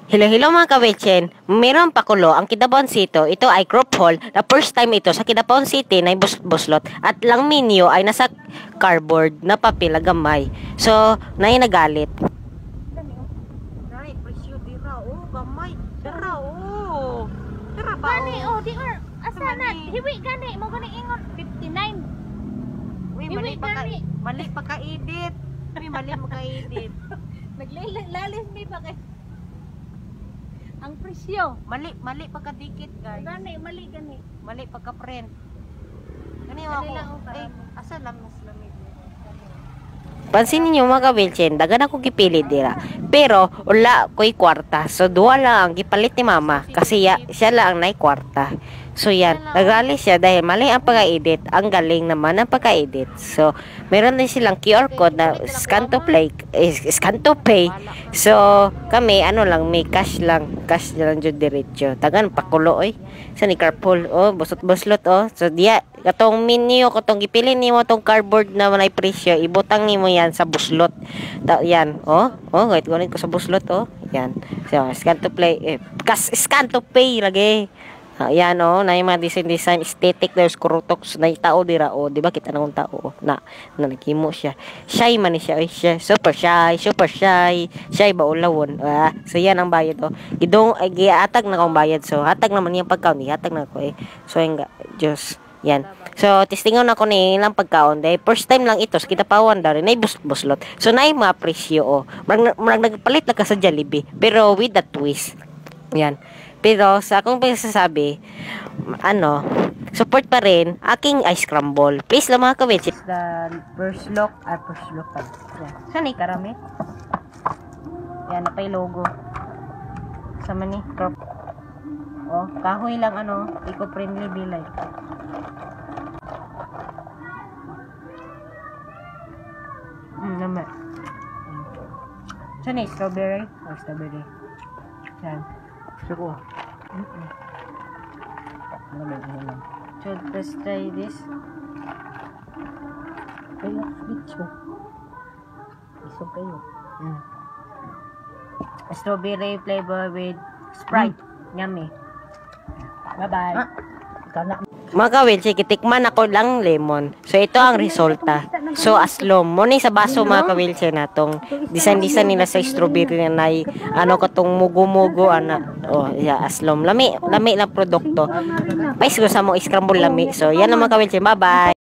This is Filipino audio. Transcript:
Hello mga kawetchen, mayroon pakulo ang Kidapawan City. Ito ay group hall na first time ito sa Kidapawan City na buslot at lang menu ay nasa cardboard na papel na gamay. So, nay nagalit. Nay, presyo dira gamay. Dira Dira ba? Gani di or asa na hiwi gani mo gani ingon 59. Uy, mali pa ka edit. Mali mo ka edit. Naglalis mi pa kay ang presyo. Mali pa ka dikit, guys. Gani gani. Mali pa ka print. Gani ako. Ay, asa lang mas lamig. Pansin niyo mga kawetchen, dagan ako gipili dira. Pero wala ko'y kwarta. So duwa lang ang gipalit ni mama kasi siya lang ang nay kwarta. So yan, nagali siya dahil mali ang pagka-edit. Ang galing naman ang pagka-edit. So meron din silang QR code na scan to pay. So kami lang may cash lang jud diretso. Tagan pakulo oy. Sa ni carpool buslot So diya katong menu katong gipili nimo tong cardboard na may presyo, ibutang nimo yan sa buslot. Yan wait gunit ko sa buslot Yan. So scan to pay lagi. Yan na yung mga design aesthetic na yung kurutok na yung tao dira di ba kita nang tao na nagkimo siya. Shy man siya super shy ba ulawon. So yan ang bayad gidong giatag na kong bayad. So hatag naman yung pagkaon hatag na ko so yung Diyos yan. So testingon ako ni ilang pagkaon dahil first time lang ito sa Kidapawan daw na buslot. So na yung mga presyo marag nagpalit lang ka sa Jollibee pero with the twist. Yan. Pero sa akong pagsasabi, support pa rin aking ice crumble. Please lang mga kawetchen. The first look pa. Yan. Saan ay karami? Yan, napay logo. Sama ni crop. Kahoy lang eco-friendly bilay. Naman. Saan ay strawberry? Strawberry. Yan. Suko. So let's try this. Kayo, bitcho. Iso kayo. Strawberry flavor with Sprite. Yummy. Bye-bye. Mga kawetchen, kitikman ako lang lemon. So ito ang resulta. So aslom. Muna sa baso mga kawetchen natong design nila sa strawberry na nay katong mugo-mugo aslom. Lami na produkto. Pais ko sa mong scramble lami. So yan ang mga kawetchen. Bye-bye.